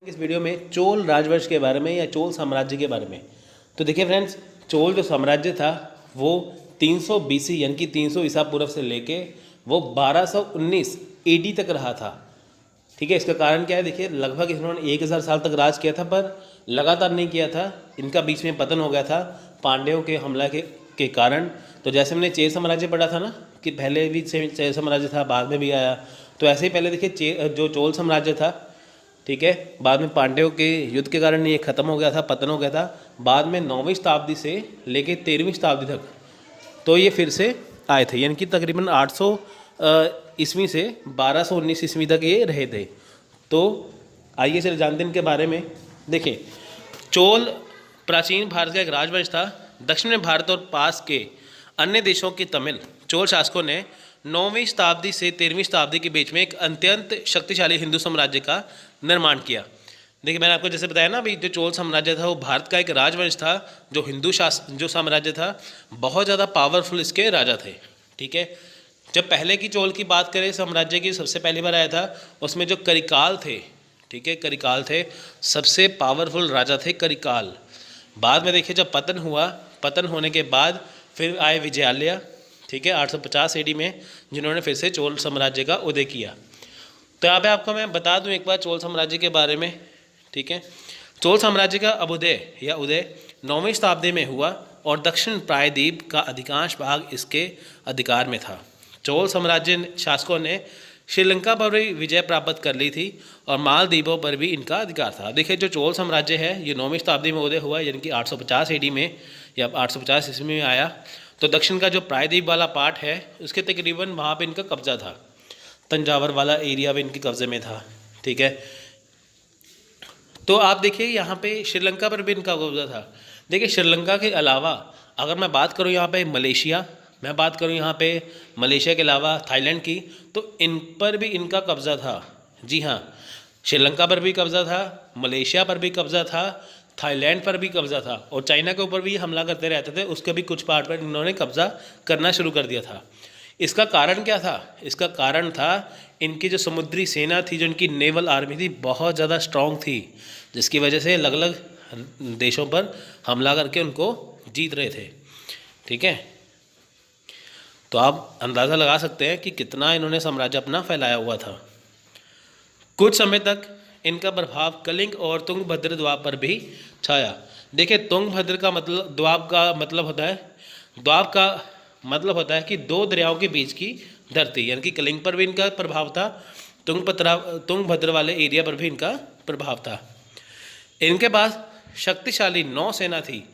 इस वीडियो में चोल राजवंश के बारे में या चोल साम्राज्य के बारे में। तो देखिए फ्रेंड्स, चोल जो साम्राज्य था वो 300 बीसी यानी कि 300 ईसा पूर्व से लेके वो 1219 एडी तक रहा था। ठीक है, इसका कारण क्या है? देखिए, लगभग इन्होंने 1000 साल तक राज किया था, पर लगातार नहीं किया था। इनका बीच में पतन हो गया था पांड्यों के हमला के कारण। तो जैसे हमने चेर साम्राज्य पढ़ा था ना कि पहले भी चेर साम्राज्य था, बाद में भी आया, तो ऐसे ही पहले देखिए जो चोल साम्राज्य था, ठीक है, बाद में पांड्यों के युद्ध के कारण ये खत्म हो गया था, पतन हो गया था। बाद में 9वीं शताब्दी से लेके 13वीं शताब्दी तक तो ये फिर से आए थे, यानी कि तकरीबन 800 ईस्वी से 1219 ईस्वी तक ये रहे थे। तो आइए चले जानते हैं इनके बारे में। देखिए, चोल प्राचीन भारत का एक राजवंश था। दक्षिण में भारत और पास के अन्य देशों के तमिल चोल शासकों ने 9वीं शताब्दी से 13वीं शताब्दी के बीच में एक अत्यंत शक्तिशाली हिंदू साम्राज्य का निर्माण किया। देखिए, मैंने आपको जैसे बताया ना, अभी जो चोल साम्राज्य था वो भारत का एक राजवंश था। जो साम्राज्य था बहुत ज़्यादा पावरफुल इसके राजा थे। ठीक है, जब पहले की चोल की बात करें साम्राज्य की, सबसे पहली बार आया था, उसमें जो करिकाल थे, ठीक है, करिकाल थे, सबसे पावरफुल राजा थे करिकाल। बाद में देखिए जब पतन हुआ, पतन होने के बाद फिर आए विजयालय, ठीक है, 850 एडी में, जिन्होंने फिर से चोल साम्राज्य का उदय किया। तो यहाँ पे आपको मैं बता दूं एक बार चोल साम्राज्य के बारे में। ठीक है, चोल साम्राज्य का अभ्युदय या उदय 9वीं शताब्दी में हुआ और दक्षिण प्रायद्वीप का अधिकांश भाग इसके अधिकार में था। चोल साम्राज्य शासकों ने श्रीलंका पर भी विजय प्राप्त कर ली थी और मालदीवों पर भी इनका अधिकार था। देखिए, जो चोल साम्राज्य है ये 9वीं शताब्दी में उदय हुआ, यानी कि 850 एडी में या 850 ईस्वी में आया। तो दक्षिण का जो प्रायद्वीप वाला पार्ट है उसके तकरीबन वहाँ पे इनका कब्जा था, तंजावर वाला एरिया भी इनके कब्जे में था। ठीक है, तो आप देखिए यहाँ पे श्रीलंका पर भी इनका कब्जा था। देखिए, श्रीलंका के अलावा अगर मैं बात करूँ यहाँ पे मलेशिया, मैं बात करूँ यहाँ पे मलेशिया के अलावा थाईलैंड की, तो इन पर भी इनका कब्जा था। जी हाँ, श्रीलंका पर भी कब्जा था, मलेशिया पर भी कब्जा था, थाईलैंड पर भी कब्जा था, और चाइना के ऊपर भी हमला करते रहते थे, उसके भी कुछ पार्ट पर इन्होंने कब्जा करना शुरू कर दिया था। इसका कारण क्या था? इसका कारण था इनकी जो समुद्री सेना थी, जो इनकी नेवल आर्मी थी, बहुत ज़्यादा स्ट्रॉन्ग थी, जिसकी वजह से अलग अलग देशों पर हमला करके उनको जीत रहे थे। ठीक है, तो आप अंदाज़ा लगा सकते हैं कि कितना इन्होंने साम्राज्य अपना फैलाया हुआ था। कुछ समय तक इनका प्रभाव कलिंग और तुंगभद्र द्वाब पर भी छाया। देखिए, तुंगभद्र का मतलब, द्वाब का मतलब होता है, द्वाब का मतलब होता है कि दो दरियाओं के बीच की धरती, यानी कि कलिंग पर भी इनका प्रभाव था, तुंगभद्र वाले एरिया पर भी इनका प्रभाव था। इनके पास शक्तिशाली नौसेना थी।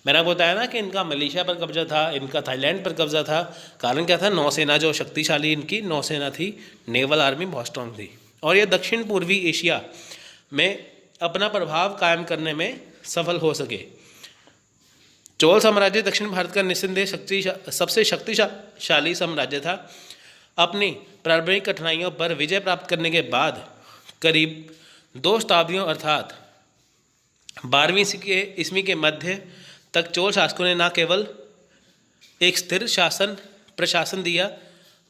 मैंने आपको बताया ना कि इनका मलेशिया पर कब्जा था, इनका थाईलैंड पर कब्जा था। कारण क्या था? नौसेना, जो शक्तिशाली इनकी नौसेना थी, नेवल आर्मी बहुत स्ट्रांग थी, और ये दक्षिण पूर्वी एशिया में अपना प्रभाव कायम करने में सफल हो सके। चोल साम्राज्य दक्षिण भारत का निस्संदेह सबसे शक्तिशाली साम्राज्य था। अपनी प्रारंभिक कठिनाइयों पर विजय प्राप्त करने के बाद करीब 2 शताब्दियों अर्थात 12वीं ईस्वी के मध्य तक चोल शासकों ने न केवल एक स्थिर प्रशासन दिया,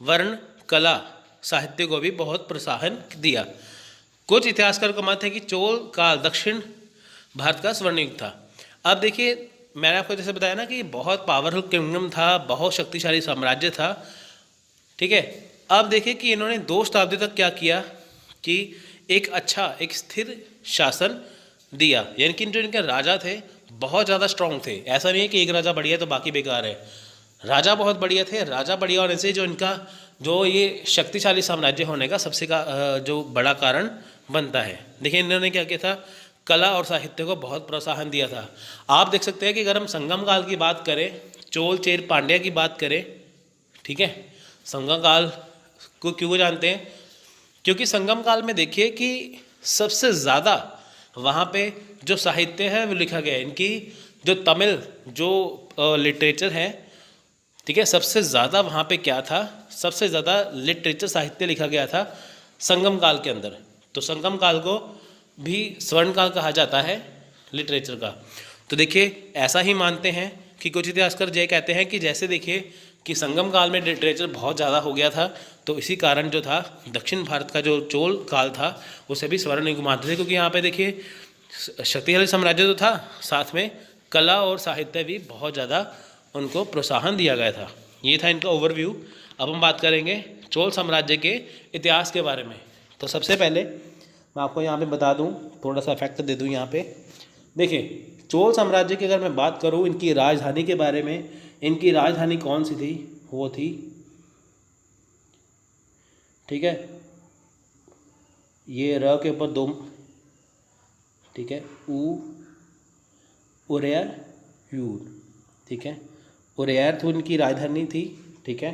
वर्ण, कला, साहित्य को भी बहुत प्रोत्साहन दिया। कुछ इतिहासकारों का मत है कि चोल काल दक्षिण भारत का स्वर्ण युग था। अब देखिए, मैंने आपको जैसे बताया ना कि बहुत पावरफुल किंगडम था, बहुत शक्तिशाली साम्राज्य था। ठीक है, अब देखिए कि इन्होंने 2 शताब्दी तक क्या किया कि एक स्थिर शासन दिया, यानी कि जो इनके राजा थे बहुत ज़्यादा स्ट्रॉन्ग थे। ऐसा नहीं है कि एक राजा बढ़िया तो बाकी बेकार है, राजा बहुत बढ़िया थे। राजा बढ़िया होने से जो इनका जो ये शक्तिशाली साम्राज्य होने का जो बड़ा कारण बनता है। देखिए, इन्होंने क्या किया था, कला और साहित्य को बहुत प्रोत्साहन दिया था। आप देख सकते हैं कि अगर हम संगम काल की बात करें, चोल चेर पांड्या की बात करें, ठीक है, संगम काल को क्यों जानते हैं? क्योंकि संगम काल में देखिए कि सबसे ज़्यादा वहाँ पे जो साहित्य है वो लिखा गया है। इनकी जो तमिल जो लिटरेचर है, ठीक है, सबसे ज़्यादा वहाँ पे क्या था, सबसे ज़्यादा लिटरेचर साहित्य लिखा गया था संगम काल के अंदर। तो संगम काल को भी स्वर्ण काल कहा जाता है लिटरेचर का। तो देखिए, ऐसा ही मानते हैं कि कुछ इतिहासकार ये कहते हैं कि जैसे देखिए कि संगम काल में लिटरेचर बहुत ज़्यादा हो गया था, तो इसी कारण जो था दक्षिण भारत का जो चोल काल था उसे भी स्वर्ण युग मानते थे, क्योंकि यहाँ पे देखिए शक्तिशाली साम्राज्य तो था, साथ में कला और साहित्य भी बहुत ज़्यादा उनको प्रोत्साहन दिया गया था। ये था इनका ओवरव्यू। अब हम बात करेंगे चोल साम्राज्य के इतिहास के बारे में। तो सबसे पहले मैं आपको यहाँ पे बता दूँ, थोड़ा सा फैक्ट दे दूँ यहाँ पे। देखिए चोल साम्राज्य की अगर मैं बात करूँ इनकी राजधानी के बारे में, इनकी राजधानी कौन सी थी, वो थी, ठीक है, ये र के ऊपर दो, ठीक है, उरैर यूर, ठीक है, उरैर तो इनकी राजधानी थी, ठीक है,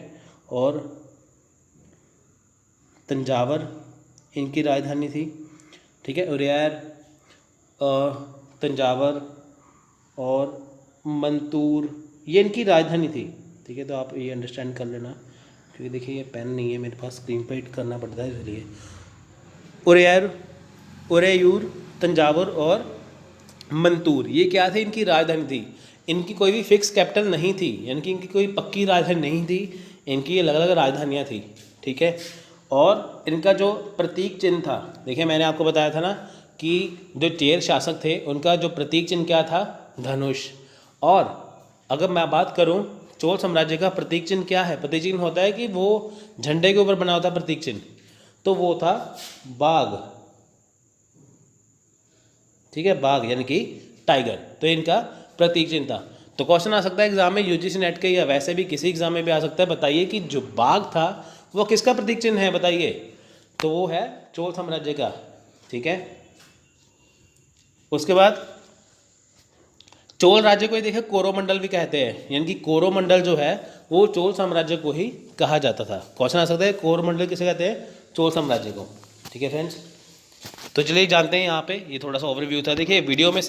और तंजावर इनकी राजधानी थी, ठीक है, उरैर, तंजावर और मंतूर ये इनकी राजधानी थी, ठीक है। तो आप ये अंडरस्टैंड कर लेना, क्योंकि देखिए ये पेन नहीं है मेरे पास, स्क्रीन पर हिट करना पड़ता है, इसलिए उरैर, उरैयूर, तंजावर और मंतूर ये क्या थे, इनकी राजधानी थी। इनकी कोई भी फिक्स कैपिटल नहीं थी, यानी कि इनकी कोई पक्की राजधानी नहीं थी, इनकी अलग अलग राजधानियाँ थी, ठीक है। और इनका जो प्रतीक चिन्ह था, देखिए मैंने आपको बताया था ना कि जो चेर शासक थे उनका जो प्रतीक चिन्ह क्या था, धनुष। और अगर मैं बात करूं चोल साम्राज्य का प्रतीक चिन्ह क्या है, प्रतीक चिन्ह होता है कि वो झंडे के ऊपर बना होता है प्रतीक चिन्ह, तो वो था बाघ, ठीक है, बाघ यानी कि टाइगर, तो इनका प्रतीक चिन्ह था। तो क्वेश्चन आ सकता है एग्जाम में, यूजीसी नेट के या वैसे भी किसी एग्जाम में भी आ सकता है, बताइए कि जो बाघ था वो किसका प्रतीक चिन्ह है, बताइए। तो वो है चोल साम्राज्य का, ठीक है। उसके बाद चोल राज्य को ही देखिए कोरोमंडल भी कहते हैं, यानी कि कोरोमंडल जो है वो चोल साम्राज्य को ही कहा जाता था। क्वेश्चन आ सकता है कोरोमंडल किसे कहते हैं, चोल साम्राज्य को, ठीक है फ्रेंड्स। तो चलिए जानते हैं, यहाँ पे ये थोड़ा सा ओवरव्यू था। देखिए वीडियो में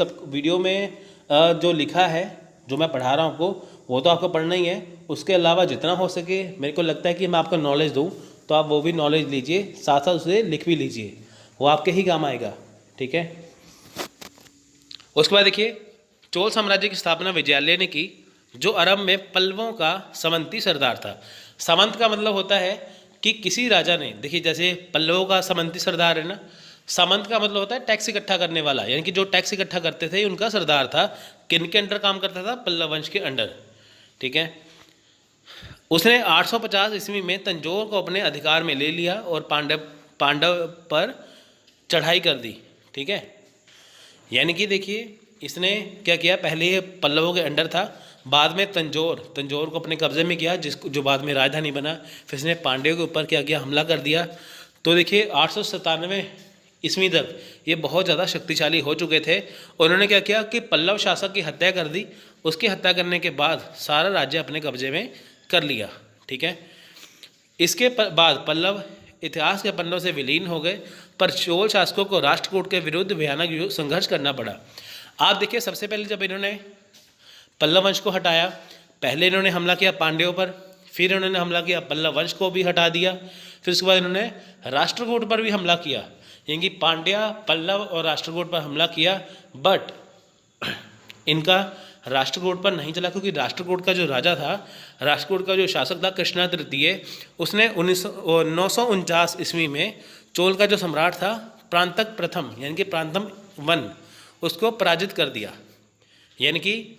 जो लिखा है, जो मैं पढ़ा रहा हूँ आपको, वो तो आपको पढ़ना ही है, उसके अलावा जितना हो सके मेरे को लगता है कि मैं आपको नॉलेज दूँ, तो आप वो भी नॉलेज लीजिए, साथ साथ उसे लिख भी लीजिए, वो आपके ही काम आएगा, ठीक है। उसके बाद देखिए चोल साम्राज्य की स्थापना विजयालय ने की, जो आरंभ में पल्लवों का सामंती सरदार था। सामंत का मतलब होता है कि किसी राजा ने, देखिए जैसे पल्लवों का सामंती सरदार है ना, सामंत का मतलब होता है टैक्स इकट्ठा करने वाला, यानी कि जो टैक्स इकट्ठा करते थे उनका सरदार था। किन के अंडर काम करता था, पल्लव वंश के अंडर, ठीक है। उसने 850 ईस्वी में तंजौर को अपने अधिकार में ले लिया और पांडव पर चढ़ाई कर दी, ठीक है। यानी कि देखिए इसने क्या किया, पहले ये पल्लवों के अंडर था, बाद में तंजौर को अपने कब्जे में किया, जो बाद में राजधानी बना। फिर इसने पांड्यों के ऊपर क्या किया, हमला कर दिया। तो देखिए 897 ईस्वी तक ये बहुत ज़्यादा शक्तिशाली हो चुके थे। उन्होंने क्या किया कि पल्लव शासक की हत्या कर दी। उसकी हत्या करने के बाद सारा राज्य अपने कब्जे में कर लिया, ठीक है। इसके बाद पल्लव इतिहास के पन्नों से विलीन हो गए, पर चोल शासकों को राष्ट्रकूट के विरुद्ध भयानक संघर्ष करना पड़ा। आप देखिए सबसे पहले जब इन्होंने पल्लव वंश को हटाया, पहले इन्होंने हमला किया पांड्यों पर, फिर इन्होंने हमला किया पल्लव वंश को भी हटा दिया, फिर उसके बाद इन्होंने राष्ट्रकूट पर भी हमला किया, यानी कि पांड्या, पल्लव और राष्ट्रकूट पर हमला किया। बट इनका राष्ट्रकूट पर नहीं चला, क्योंकि राष्ट्रकूट का जो राजा था, राष्ट्रकूट का जो शासक था कृष्णा तृतीय, उसने 949 ईस्वी में चोल का जो सम्राट था प्रांतक प्रथम, यानी कि प्रांतम वन, उसको पराजित कर दिया। यानी कि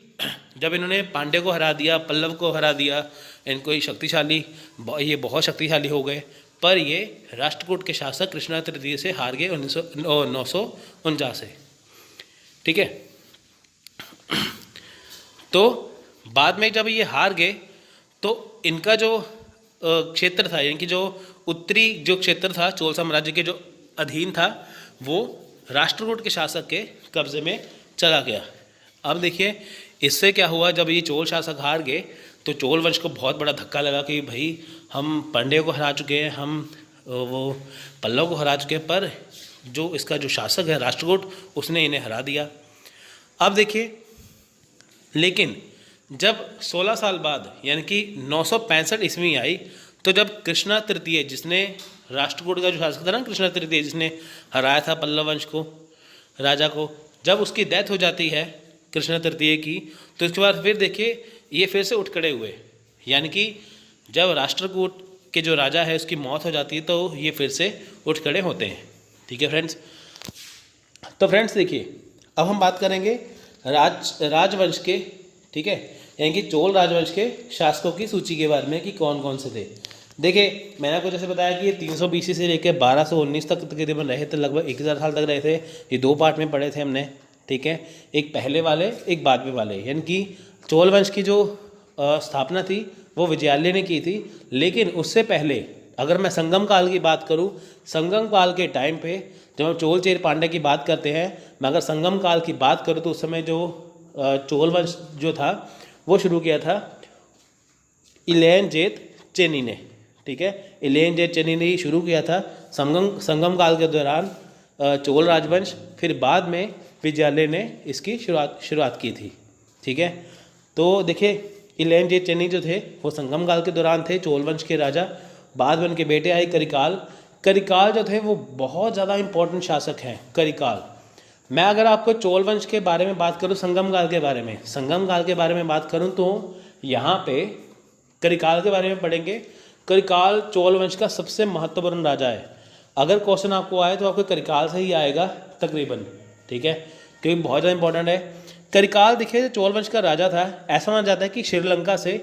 जब इन्होंने पांड्य को हरा दिया, पल्लव को हरा दिया, इनको ये बहुत शक्तिशाली हो गए, पर ये राष्ट्रकूट के शासक कृष्णा तृतीय से हार गए 949 से, ठीक है। तो बाद में जब ये हार गए तो इनका जो क्षेत्र था, यानी कि जो उत्तरी जो क्षेत्र था चोल साम्राज्य के जो अधीन था, वो राष्ट्रकूट के शासक के कब्जे में चला गया। अब देखिए इससे क्या हुआ, जब ये चोल शासक हार गए तो चोल वंश को बहुत बड़ा धक्का लगा कि भाई हम पांड्यों को हरा चुके हैं, हम वो पल्लव को हरा चुके हैं, पर जो इसका जो शासक है राष्ट्रकूट, उसने इन्हें हरा दिया। अब देखिए लेकिन जब 16 साल बाद यानी कि 965 ईस्वी आई, तो जब कृष्णा तृतीय, जिसने राष्ट्रकूट का जो शासक था ना कृष्णा तृतीय, जिसने हराया था पल्लव वंश को, राजा को, जब उसकी डेथ हो जाती है कृष्णा तृतीय की, तो इसके बाद फिर देखिए ये फिर से उठ खड़े हुए, यानी कि जब राष्ट्रकूट के जो राजा है उसकी मौत हो जाती है तो ये फिर से उठ खड़े होते हैं। ठीक है फ्रेंड्स। तो फ्रेंड्स देखिए, अब हम बात करेंगे राजवंश के, ठीक है, यानी कि चोल राजवंश के शासकों की सूची के बारे में कि कौन कौन से थे। देखिए मैंने आपको जैसे बताया कि ये 300 BC से लेकर 1219 तक तकरीबन रहे थे, लगभग 1000 साल तक रहे थे। ये 2 पार्ट में पढ़े थे हमने, ठीक है, एक पहले वाले एक बाद में वाले। यानी कि चोल वंश की जो स्थापना थी वो विजयालय ने की थी, लेकिन उससे पहले अगर मैं संगम काल की बात करूं, संगम काल के टाइम पे जब हम चोल चेर पांड्या की बात करते हैं, मैं अगर संगम काल की बात करूं तो उस समय जो चोल वंश जो था वो शुरू किया था इलैयनजेत चेनी ने। ठीक है, इलैयनजेत चेनी ने ही शुरू किया था संगम काल के दौरान चोल राजवंश, फिर बाद में विजयालय ने इसकी शुरुआत की थी। ठीक है, तो देखिए इलैयनजेत चेनी जो थे वो संगम काल के दौरान थे चोल वंश के राजा। बाद में उनके बेटे आए करिकाल। करिकाल जो थे वो बहुत ज़्यादा इंपॉर्टेंट शासक हैं करिकाल। मैं अगर आपको चोल वंश के बारे में बात करूं, संगम काल के बारे में, संगम काल के बारे में बात करूं तो यहाँ पे करिकाल के बारे में पढ़ेंगे। करिकाल चोल वंश का सबसे महत्वपूर्ण राजा है। अगर क्वेश्चन आपको आए तो आपको करिकाल से ही आएगा तकरीबन, ठीक है, क्योंकि बहुत ज़्यादा इंपॉर्टेंट है। करिकाल देखिए चोल वंश का राजा था। ऐसा माना जाता है कि श्रीलंका से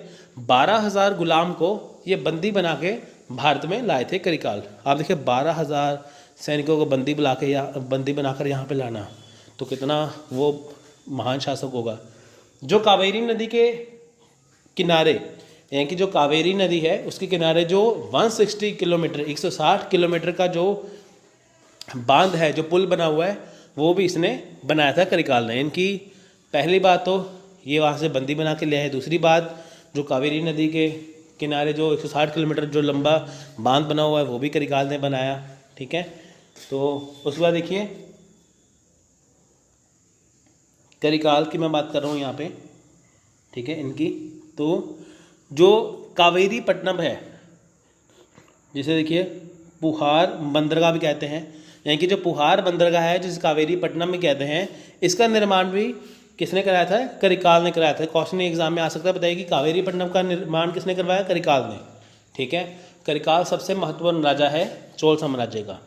12,000 गुलाम को ये बंदी बना के भारत में लाए थे करिकाल। आप देखिए 12,000 सैनिकों को बंदी बनाकर यहाँ पे लाना, तो कितना वो महान शासक होगा। जो कावेरी नदी के किनारे, यानी कि जो कावेरी नदी है उसके किनारे जो 160 किलोमीटर 160 किलोमीटर का जो बांध है, जो पुल बना हुआ है, वो भी इसने बनाया था करिकाल ने। इनकी पहली बात तो ये वहाँ से बंदी बना के ले आए। दूसरी बात, जो कावेरी नदी के किनारे जो 160 किलोमीटर जो लंबा बांध बना हुआ है वो भी करिकाल ने बनाया। ठीक है, तो उसके बाद देखिए करिकाल की मैं बात कर रहा हूँ यहाँ पे, ठीक है, इनकी तो जो कावेरी पट्टनम है, जिसे देखिए पुहार बंदरगाह भी कहते हैं, यानी कि जो पुहार बंदरगाह है जिसे कावेरी पट्टनम भी कहते हैं, इसका निर्माण भी किसने कराया था? करिकाल ने कराया था। क्वेश्चन एग्जाम में आ सकता है, बताइए कि कावेरी पट्टनम का निर्माण किसने करवाया? करिकाल ने। ठीक है, करिकाल सबसे महत्वपूर्ण राजा है चोल साम्राज्य का।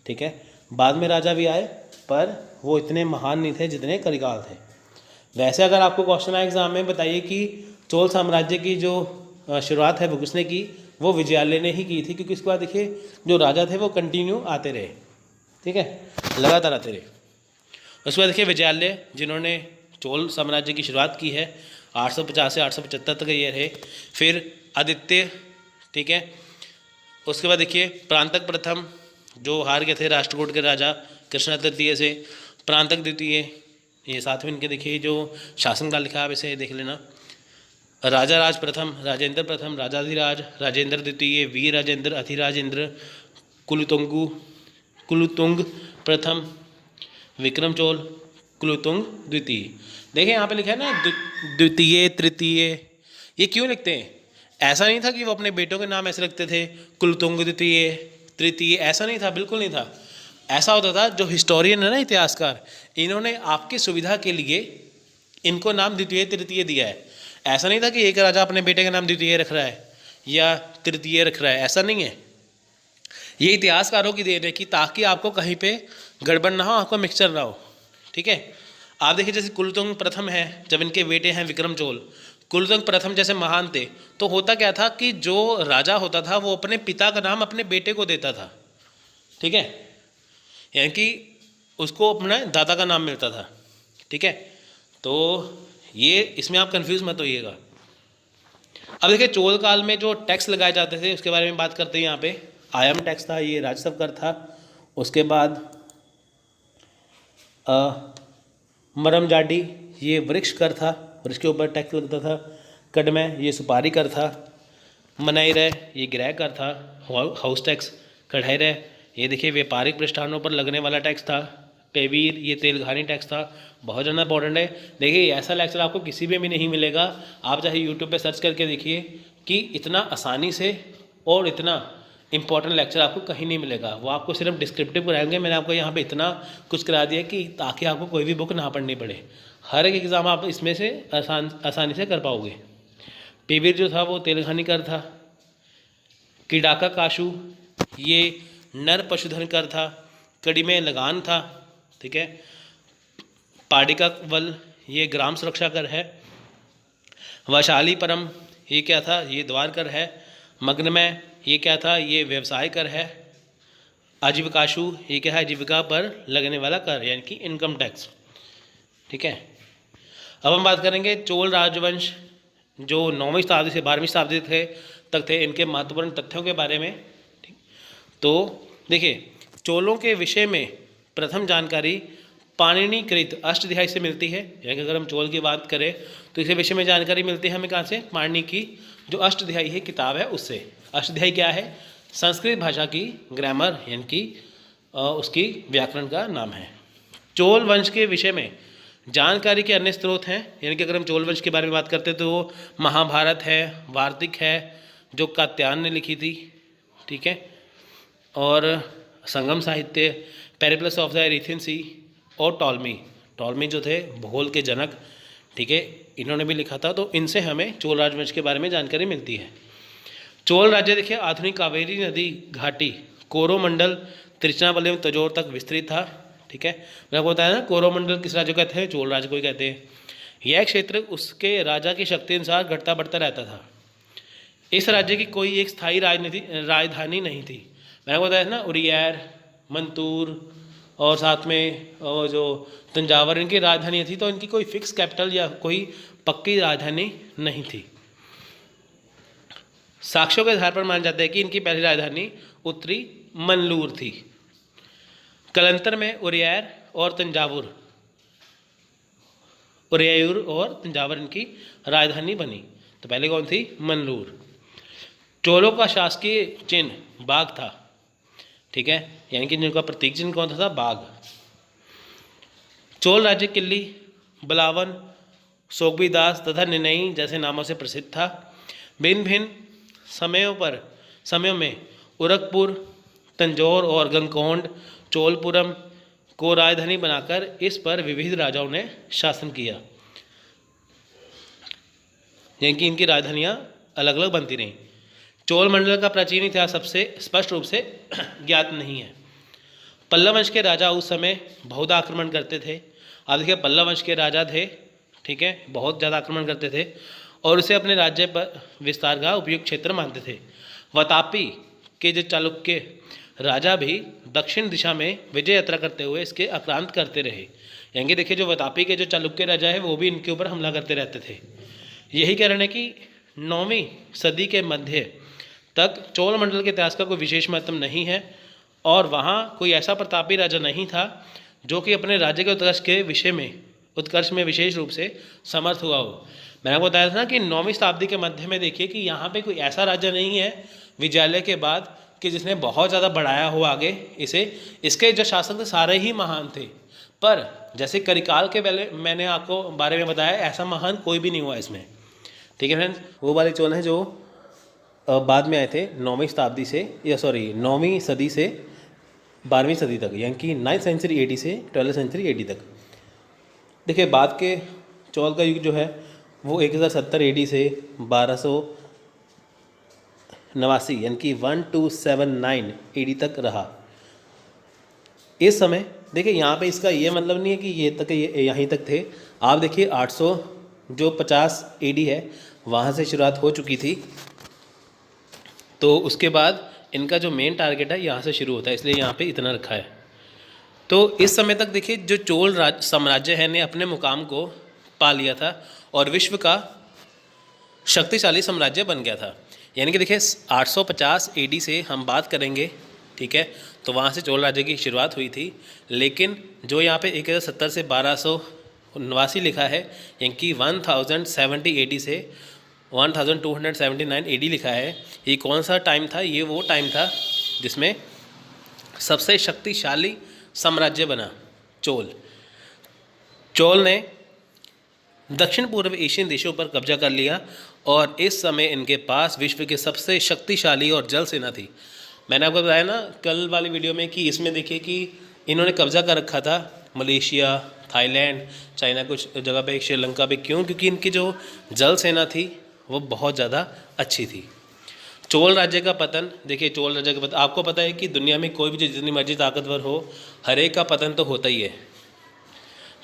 ठीक है, बाद में राजा भी आए पर वो इतने महान नहीं थे जितने करिकाल थे। वैसे अगर आपको क्वेश्चन आए एग्जाम में, बताइए कि चोल साम्राज्य की जो शुरुआत है वो किसने की? वो विजयालय ने ही की थी, क्योंकि उसके बाद देखिए जो राजा थे वो कंटिन्यू आते रहे। ठीक है, लगातार आते रहे। उसके बाद देखिए विजयालय जिन्होंने चोल साम्राज्य की शुरुआत की है 850 से 875 तक ये रहे। फिर आदित्य, ठीक है, उसके बाद देखिए प्रांतक प्रथम जो हार गए थे राष्ट्रकूट के राजा कृष्ण तृतीय से, प्रांतक द्वितीय, ये साथ में इनके देखिए जो शासनकाल लिखा है आप इसे देख लेना। राजा राज प्रथम, राजेंद्र प्रथम, राजाधिराज, राजेंद्र द्वितीय, वीर राजेंद्र, अधिराजेंद्र, कुलुतुंग प्रथम, विक्रम चोल, कुलुतुंग द्वितीय। देखिए यहाँ पे लिखा है ना द्वितीय तृतीय, ये क्यों लिखते हैं? ऐसा नहीं था कि वो अपने बेटों के नाम ऐसे रखते थे कुलुतुंग द्वितीय तृतीय, ऐसा नहीं था, बिल्कुल नहीं था। ऐसा होता था, जो हिस्टोरियन है ना, इतिहासकार, इन्होंने आपकी सुविधा के लिए इनको नाम द्वितीय तृतीय दिया है। ऐसा नहीं था कि एक राजा अपने बेटे का नाम द्वितीय रख रहा है या तृतीय रख रहा है, ऐसा नहीं है। ये इतिहासकारों की देन है कि ताकि आपको कहीं पे गड़बड़ ना हो, आपको मिक्सचर ना हो। ठीक है, आप देखिए जैसे कुलुतुंग प्रथम है, जब इनके बेटे हैं विक्रम चोल, कुलुतुंग प्रथम जैसे महान थे, तो होता क्या था कि जो राजा होता था वो अपने पिता का नाम अपने बेटे को देता था। ठीक है, यानी कि उसको अपने दादा का नाम मिलता था। ठीक है, तो ये इसमें आप कंफ्यूज मत होइएगा। अब देखिए चोल काल में जो टैक्स लगाए जाते थे उसके बारे में बात करते हैं। यहाँ पे आयम टैक्स था, ये राजस्व कर था। उसके बाद मरमजाडी, ये वृक्ष कर था, वृक्ष के ऊपर टैक्स लगता था। कदमे, ये सुपारी कर था। मनाई रह, ये गृह कर था, हाउस टैक्स। कढ़ाई रह, ये देखिए व्यापारिक प्रतिष्ठानों पर लगने वाला टैक्स था। पेवीर, ये तेलघानी टैक्स था। बहुत ज़्यादा इंपॉर्टेंट है। देखिए ऐसा लेक्चर आपको किसी में भी नहीं मिलेगा, आप चाहे यूट्यूब पे सर्च करके देखिए कि इतना आसानी से और इतना इंपॉर्टेंट लेक्चर आपको कहीं नहीं मिलेगा। वो आपको सिर्फ डिस्क्रिप्टिव कराएंगे। मैंने आपको यहाँ पे इतना कुछ करा दिया कि ताकि आपको कोई भी बुक ना पढ़नी पड़े। हर एक एग्ज़ाम आप इसमें से आसानी से कर पाओगे। पेवीर जो था वो तेलघानी कर था। किडाका काशू ये नर पशुधन कर था। कड़ी में लगान था, ठीक है। पाडिका वल ये ग्राम सुरक्षा कर है। वैशाली परम ये क्या था, ये द्वार कर है। मग्नमय ये क्या था, ये व्यवसाय कर है। आजीविकाशु ये क्या है, आजीविका पर लगने वाला कर यानी कि इनकम टैक्स, ठीक है। अब हम बात करेंगे चोल राजवंश जो 9वीं शताब्दी से 12वीं शताब्दी तक थे, इनके महत्वपूर्ण तथ्यों के बारे में, ठीक। तो देखिए चोलों के विषय में प्रथम जानकारी पाणिनिकृत अष्टध्यायी से मिलती है। यानी कि अगर हम चोल की बात करें तो इसके विषय में जानकारी मिलती है हमें कहाँ से, पाणिनि की जो अष्टध्यायी है किताब है उससे। अष्टध्यायी क्या है, संस्कृत भाषा की ग्रामर यानी कि उसकी व्याकरण का नाम है। चोल वंश के विषय में जानकारी के अन्य स्रोत हैं, यानी कि अगर हम चोल वंश के बारे में बात करते हैं तो वो महाभारत है, वार्तिक है जो कात्यायन ने लिखी थी, ठीक है, और संगम साहित्य, पेरिप्लस ऑफ द एरिथियन सी और टॉलमी जो थे भूगोल के जनक, ठीक है, इन्होंने भी लिखा था। तो इनसे हमें चोल राजवंश के बारे में जानकारी मिलती है। चोल राज्य देखिए आधुनिक कावेरी नदी घाटी कोरोमंडल तिरुचनापल्ली तंजौर तक विस्तृत था, ठीक है। मैंने आपको बताया ना कोरोमंडल किस राज्य को कहते हैं, चोल राज्य को ही कहते हैं। यह क्षेत्र उसके राजा की शक्ति अनुसार घटता बढ़ता रहता था। इस राज्य की कोई एक स्थायी राजधानी नहीं थी। मैंने आपको बताया ना उरियर, मंतूर और साथ में जो तंजावर इनकी राजधानी थी, तो इनकी कोई फिक्स कैपिटल या कोई पक्की राजधानी नहीं थी। साक्ष्यों के आधार पर माना जाता है कि इनकी पहली राजधानी उत्तरी मनलूर थी। कलंतर में उरियर और तंजावुर इनकी राजधानी बनी। तो पहले कौन थी, मनलूर। चोलों का शासकीय चिन्ह बाघ था, ठीक है, यानी कि जिनका प्रतीक चिन्ह कौन था, बाघ। चोल राज्य किल्ली, बलावन, सोगबीदास तथा निनई जैसे नामों से प्रसिद्ध था। भिन्न भिन्न समयों में उरकपुर, तंजौर और गंगकोंड, चोलपुरम को राजधानी बनाकर इस पर विविध राजाओं ने शासन किया, यानी कि इनकी राजधानियाँ अलग अलग बनती रहीं। चोल मंडल का प्राचीन इतिहास सबसे स्पष्ट रूप से ज्ञात नहीं है। पल्लव वंश के राजा उस समय बहुत आक्रमण करते थे। आप देखिए पल्लव वंश के राजा थे, ठीक है, बहुत ज़्यादा आक्रमण करते थे और उसे अपने राज्य पर विस्तार का उपयुक्त क्षेत्र मानते थे। वातापी के जो चालुक्य राजा भी दक्षिण दिशा में विजय यात्रा करते हुए इसके आक्रांत करते रहे। यानी देखिए जो वातापी के जो चालुक्य राजा है वो भी इनके ऊपर हमला करते रहते थे। यही कारण है कि 9वीं सदी के मध्य तक चोल मंडल के इतिहास का कोई विशेष महत्व नहीं है और वहाँ कोई ऐसा प्रतापी राजा नहीं था जो कि अपने राज्य के उत्कर्ष में विशेष रूप से समर्थ हुआ हो। मैंने आपको बताया था ना कि 9वीं शताब्दी के मध्य में देखिए कि यहाँ पे कोई ऐसा राज्य नहीं है विजयालय के बाद कि जिसने बहुत ज़्यादा बढ़ाया हो आगे इसे। इसके जो शासक थे सारे ही महान थे, पर जैसे करिकाल के पहले मैंने आपको बारे में बताया ऐसा महान कोई भी नहीं हुआ इसमें, ठीक है फ्रेंड्स। वो वाले चोल हैं जो बाद में आए थे 9वीं शताब्दी से 9वीं सदी से 12वीं सदी तक, यानी कि 9th सेंचुरी AD से 12th सेंचुरी AD तक। देखिए बाद के चोल का युग जो है वो 1070 AD से 1289 यानी कि 1279 AD तक रहा। इस समय देखिए यहाँ पे इसका ये मतलब नहीं है कि ये यहीं तक थे। आप देखिए 850 AD है वहाँ से शुरुआत हो चुकी थी, तो उसके बाद इनका जो मेन टारगेट है यहाँ से शुरू होता है, इसलिए यहाँ पे इतना रखा है। तो इस समय तक देखिए जो चोल साम्राज्य है ने अपने मुकाम को पा लिया था और विश्व का शक्तिशाली साम्राज्य बन गया था। यानी कि देखिए 850 AD से हम बात करेंगे, ठीक है, तो वहाँ से चोल राज्य की शुरुआत हुई थी। लेकिन जो यहाँ पे 1070 से 1289 लिखा है, यानी कि 1070 AD से 1279 AD लिखा है, ये कौन सा टाइम था? ये वो टाइम था जिसमें सबसे शक्तिशाली साम्राज्य बना चोल ने दक्षिण पूर्व एशियन देशों पर कब्जा कर लिया और इस समय इनके पास विश्व के सबसे शक्तिशाली और जल सेना थी। मैंने आपको बताया ना कल वाली वीडियो में कि इसमें देखिए कि इन्होंने कब्जा कर रखा था मलेशिया, थाईलैंड, चाइना, कुछ जगह पे, श्रीलंका पे। क्यों? क्योंकि इनकी जो जल सेना थी वो बहुत ज़्यादा अच्छी थी। चोल राज्य का पतन, देखिए चोल राज्य का पतन, आपको पता है कि दुनिया में कोई भी जितनी मर्जी ताकतवर हो, हर एक का पतन तो होता ही है।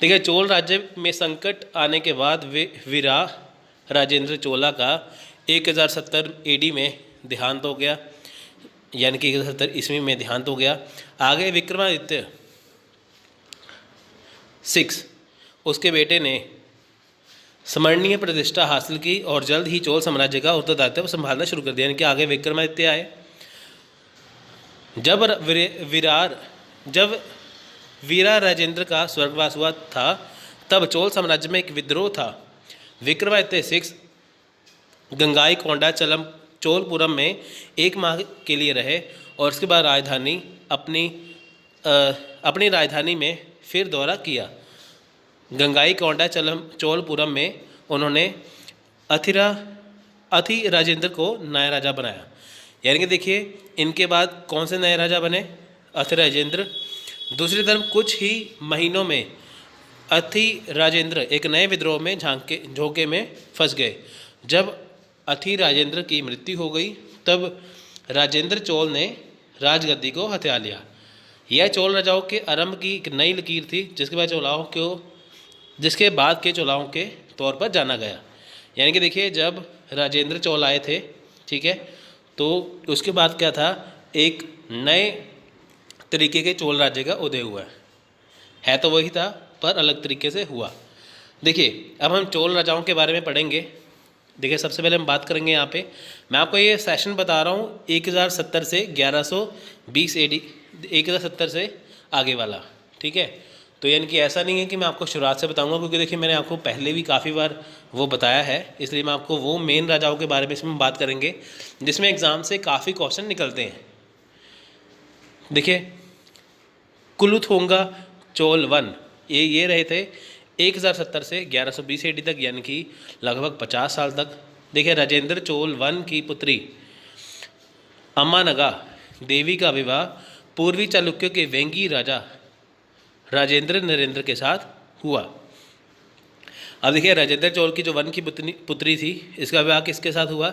ठीक है, चोल राज्य में संकट आने के बाद वीरा राजेंद्र चोला का 1070 एडी में देहांत हो गया, यानी कि 1070 ईस्वी में देहांत हो गया। आगे विक्रमादित्य 6 उसके बेटे ने स्मरणीय प्रतिष्ठा हासिल की और जल्द ही चोल साम्राज्य का उत्तरदायित्व संभालना शुरू कर दिया, यानी कि आगे विक्रमादित्य आए। जब वीरा राजेंद्र का स्वर्गवास हुआ था तब चोल साम्राज्य में एक विद्रोह था। विक्रमादित्य 6 गंगाई कोंडा चलम चोलपुरम में 1 माह के लिए रहे और उसके बाद अपनी राजधानी में फिर दौरा किया। गंगाई कोंडा चलम चोलपुरम में उन्होंने अथि राजेंद्र को नया राजा बनाया, यानी कि देखिए इनके बाद कौन से नए राजा बने, अथि राजेंद्र। दूसरी तरफ कुछ ही महीनों में अथि राजेंद्र एक नए विद्रोह में झोंके में फंस गए। जब अथि राजेंद्र की मृत्यु हो गई तब राजेंद्र चोल ने राजगद्दी को हथिया लिया। यह चोल राजाओं के आरंभ की एक नई लकीर थी जिसके बाद के चोलाओं के तौर पर जाना गया। यानी कि देखिए जब राजेंद्र चोल आए थे, ठीक है, तो उसके बाद क्या था, एक नए तरीके के चोल राज्य का उदय हुआ है तो वही था पर अलग तरीके से हुआ। देखिए अब हम चोल राजाओं के बारे में पढ़ेंगे। देखिए सबसे पहले हम बात करेंगे, यहाँ पे मैं आपको ये सेशन बता रहा हूँ 1070 से 1120 एडी, 1070 से आगे वाला, ठीक है। तो यानी कि ऐसा नहीं है कि मैं आपको शुरुआत से बताऊंगा, क्योंकि देखिए मैंने आपको पहले भी काफ़ी बार वो बताया है, इसलिए मैं आपको वो मेन राजाओं के बारे में इसमें बात करेंगे जिसमें एग्ज़ाम से काफ़ी क्वेश्चन निकलते हैं। देखिए कुलुथोंगा चोल 1 ये रहे थे 1070 से 1120 एडी तक, यानी कि लगभग 50 साल तक। देखिए राजेंद्र चोल 1 की पुत्री अम्मानगा देवी का विवाह पूर्वी चालुक्यों के वेंगी राजा राजेंद्र नरेंद्र के साथ हुआ। अब देखिए राजेंद्र चोल की जो 1 की पुत्री थी, इसका विवाह किसके साथ हुआ,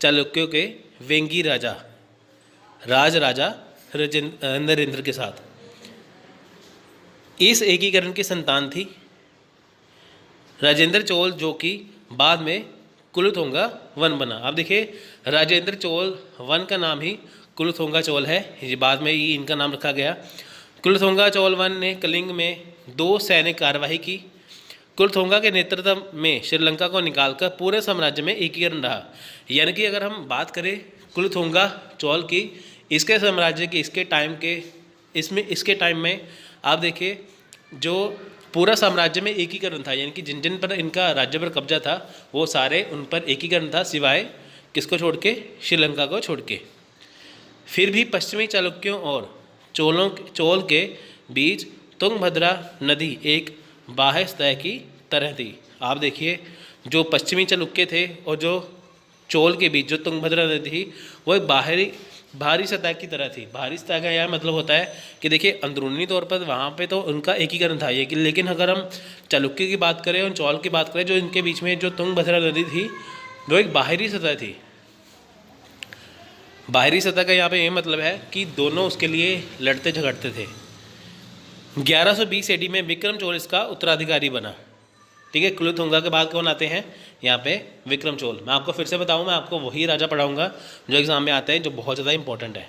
चालुक्यों के वेंगी राजा नरेंद्र के साथ। इस एकीकरण की संतान थी राजेंद्र चोल, जो कि बाद में कुलुथोंगा 1 बना। अब देखिए राजेंद्र चोल 1 का नाम ही कुलुथोंगा चोल है, ये बाद में ही इनका नाम रखा गया। कुलुथोंगा चोल 1 ने कलिंग में 2 सैनिक कार्यवाही की। कुलुथोंगा के नेतृत्व में श्रीलंका को निकालकर पूरे साम्राज्य में एकीकरण रहा। यानी कि अगर हम बात करें कुलुथोंगा चोल की, इसके साम्राज्य की इसके टाइम में आप देखिए जो पूरा साम्राज्य में एकीकरण था, यानी कि जिन जिन पर इनका राज्य पर कब्जा था वो सारे उन पर एकीकरण था, सिवाय किसको छोड़ के, श्रीलंका को छोड़ के। फिर भी पश्चिमी चालुक्यों और चोल के बीच तुंगभद्रा नदी एक बाह्य सतह की तरह थी। आप देखिए जो पश्चिमी चालुक्य थे और जो चोल के बीच जो तुंगभद्रा नदी थी वो एक बाहरी सतह की तरह थी। बाहरी सतह का यह मतलब होता है कि देखिए अंदरूनी तौर पर वहाँ पे तो उनका एकीकरण था ये, लेकिन अगर हम चालुक्य की बात करें और चोल की बात करें, जो इनके बीच में जो तुंगभद्रा नदी थी वो एक बाहरी सतह थी। बाहरी सतह का यहाँ पे ये मतलब है कि दोनों उसके लिए लड़ते झगड़ते थे। 1120 एडी में विक्रम चोल इसका उत्तराधिकारी बना, ठीक है। कुलुथोंगा के बाद कौन आते हैं यहाँ पे, विक्रम चोल। मैं आपको फिर से बताऊँ, मैं आपको वही राजा पढ़ाऊँगा जो एग्जाम में आते हैं, जो बहुत ज़्यादा इंपॉर्टेंट है।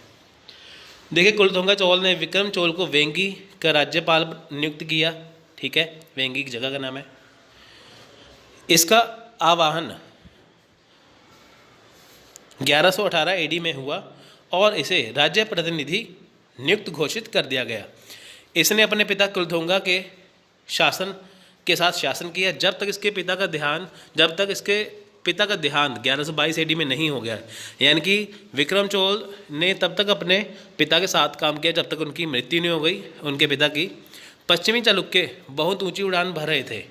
देखिए कुलुथोंगा चोल ने विक्रम चोल को वेंगी का राज्यपाल नियुक्त किया, ठीक है, वेंगी की जगह का नाम है। इसका आवाहन 1118 एडी में हुआ और इसे राज्य प्रतिनिधि नियुक्त घोषित कर दिया गया। इसने अपने पिता कुलुथोंगा के साथ शासन किया जब तक इसके पिता का देहांत 1122 एडी में नहीं हो गया। यानी कि विक्रम चोल ने तब तक अपने पिता के साथ काम किया जब तक उनकी मृत्यु नहीं हो गई उनके पिता की। पश्चिमी चालुक्य बहुत ऊंची उड़ान भर रहे थे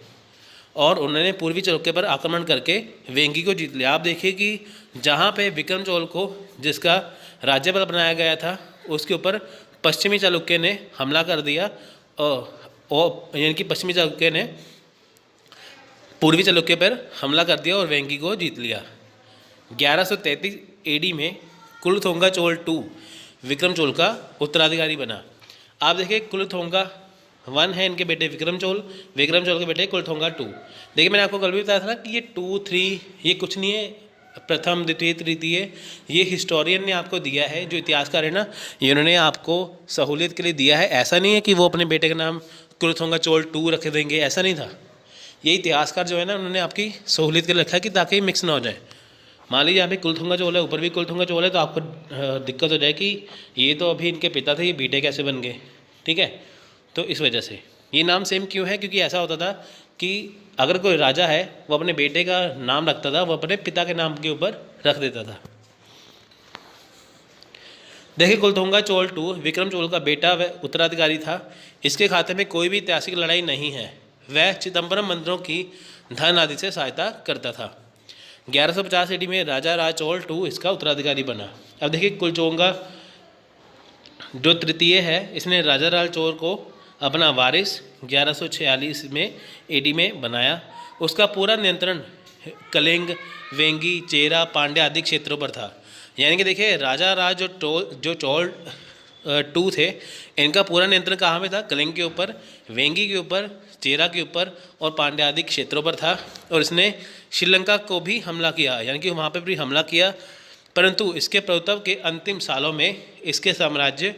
और उन्होंने पूर्वी चालुक्य पर आक्रमण करके वेंगी को जीत लिया। आप देखिए कि जहाँ पे विक्रम चोल को जिसका राज्यपाल बनाया गया था उसके ऊपर पश्चिमी चालुक्य ने हमला कर दिया और यानी कि पश्चिमी चालुक्य ने पूर्वी चालुक्य पर हमला कर दिया और वेंगी को जीत लिया। 1133 एडी में कुलोथोंगा चोल 2 विक्रम चोल का उत्तराधिकारी बना। आप देखिए कुलोथोंगा 1 है इनके बेटे विक्रम चोल के बेटे कुलोथोंगा 2। देखिए मैंने आपको कल भी बताया था ना कि ये 2, 3 ये कुछ नहीं है, प्रथम द्वितीय तृतीय ये हिस्टोरियन ने आपको दिया है, जो इतिहासकार है ना, ये उन्होंने आपको सहूलियत के लिए दिया है। ऐसा नहीं है कि वो अपने बेटे का नाम कुलोथोंगा चोल 2 रख देंगे, ऐसा नहीं था। ये इतिहासकार जो है ना, उन्होंने आपकी सहूलियत के लिए रखा है कि ताकि मिक्स ना हो जाए। मान लीजिए यहाँ पे कुलोथोंगा चोल है, ऊपर भी कुलोथोंगा चोल है, तो आपको दिक्कत हो जाए कि ये तो अभी इनके पिता थे, ये बेटे कैसे बन गए, ठीक है। तो इस वजह से ये नाम सेम क्यों है, क्योंकि ऐसा होता था कि अगर कोई राजा है वो अपने बेटे का नाम रखता था, वो अपने पिता के नाम के ऊपर रख देता था। देखिए कुलोथोंगा चोल 2 विक्रम चोल का बेटा व उत्तराधिकारी था। इसके खाते में कोई भी ऐतिहासिक लड़ाई नहीं है। वह चिदम्बरम मंदिरों की धन आदि से सहायता करता था। 1150 ईडी में राजा राज चोल 2 इसका उत्तराधिकारी बना। अब देखिए कुलोथोंगा जो तृतीय है, इसने राजा राज चोल को अपना वारिस 1146 में एडी में बनाया। उसका पूरा नियंत्रण कलिंग, वेंगी, चेरा, पांड्य आदि क्षेत्रों पर था। यानी कि देखिए राजा राज जो चोल 2 थे, इनका पूरा नियंत्रण कहाँ पे था? कलिंग के ऊपर, वेंगी के ऊपर, चेरा के ऊपर और पांड्य आदि क्षेत्रों पर था। और इसने श्रीलंका को भी हमला किया, यानी कि वहाँ पर भी हमला किया। परंतु इसके प्रभुत्व के अंतिम सालों में इसके साम्राज्य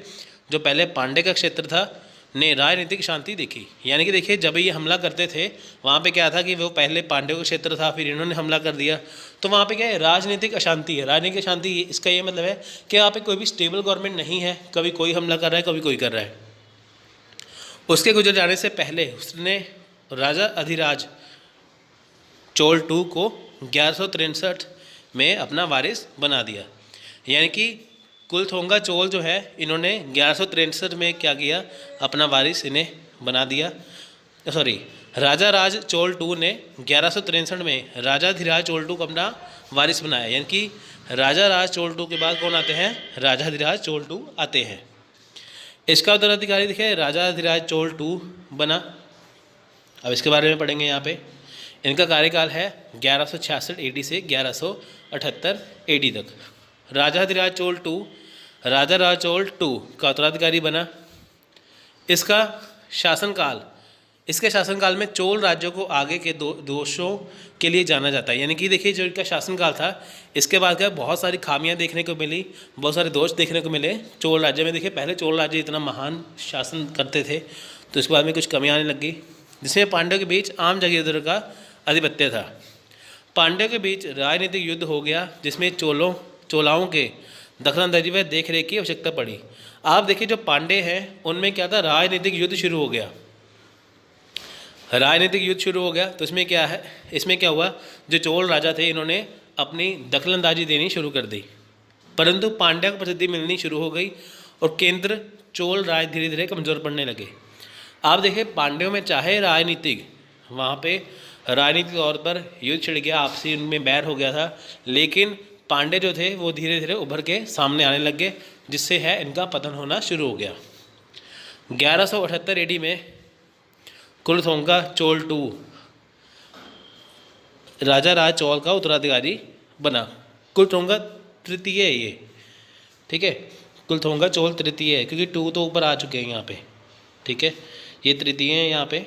जो पहले पांड्य का क्षेत्र था ने राजनीतिक शांति देखी। यानी कि देखिए जब ये हमला करते थे वहाँ पे क्या था कि वो पहले पांड्यों का क्षेत्र था, फिर इन्होंने हमला कर दिया, तो वहाँ पे क्या है? राजनीतिक अशांति है। राजनीतिक अशांति इसका ये मतलब है कि यहाँ पे कोई भी स्टेबल गवर्नमेंट नहीं है, कभी कोई हमला कर रहा है, कभी कोई कर रहा है। उसके गुजर जाने से पहले उसने राजा अधिराज चोल 2 को 1163 में अपना वारिस बना दिया। यानी कि कुलोथोंगा चोल जो है, इन्होंने 1163 में क्या किया? अपना वारिस इन्हें बना दिया। राजा राज चोल 2 ने 1163 में राजा धीराज चोल 2 को अपना वारिस बनाया। यानी कि राजा राज चोल 2 के बाद कौन आते हैं? राजा धीराज चोल 2 आते हैं। इसका उत्तराधिकारी देखिए राजा धीराज चोल 2 बना। अब इसके बारे में पढ़ेंगे यहाँ पे। इनका कार्यकाल है 1166 एडी से 1178 एडी तक। राजा धीराज चोल 2 राजा राज चोल 2 का उत्तराधिकारी बना। इसके शासनकाल में चोल राज्यों को आगे के दोषों के लिए जाना जाता है। यानी कि देखिए जो इनका शासनकाल था, इसके बाद क्या बहुत सारी खामियां देखने को मिली, बहुत सारे दोष देखने को मिले चोल राज्य में। देखिए पहले चोल राज्य इतना महान शासन करते थे, तो इसके बाद में कुछ कमियां आने लगी, जिसमें पांड्यों के बीच आम जागीरदारों का आधिपत्य था। पांड्यों के बीच राजनीतिक युद्ध हो गया, जिसमें चोलाओं के दखलंदाजी व देखरेख की आवश्यकता पड़ी। आप देखिए जो पांडे हैं उनमें क्या था? राजनीतिक युद्ध शुरू हो गया। राजनीतिक युद्ध शुरू हो गया तो इसमें क्या है? इसमें क्या हुआ? जो चोल राजा थे इन्होंने अपनी दखलंदाजी देनी शुरू कर दी, परंतु पांड्या को प्रसिद्धि मिलनी शुरू हो गई और केंद्र चोल राज धीरे धीरे कमज़ोर पड़ने लगे। आप देखिए पांड्यों में चाहे राजनीतिक वहाँ पे राजनीतिक तौर पर युद्ध छिड़ गया, आपसी उनमें बैर हो गया था, लेकिन पांड्य जो थे वो धीरे धीरे उभर के सामने आने लग गए, जिससे है इनका पतन होना शुरू हो गया। 1178 एडी में कुलोथोंगा चोल 2 राजा राज चोल का उत्तराधिकारी बना। कुलोथोंगा तृतीय है ये, ठीक है, कुलोथोंगा चोल तृतीय है, क्योंकि 2 तो ऊपर आ चुके हैं यहाँ पे, ठीक है, ये तृतीय है यहाँ पे।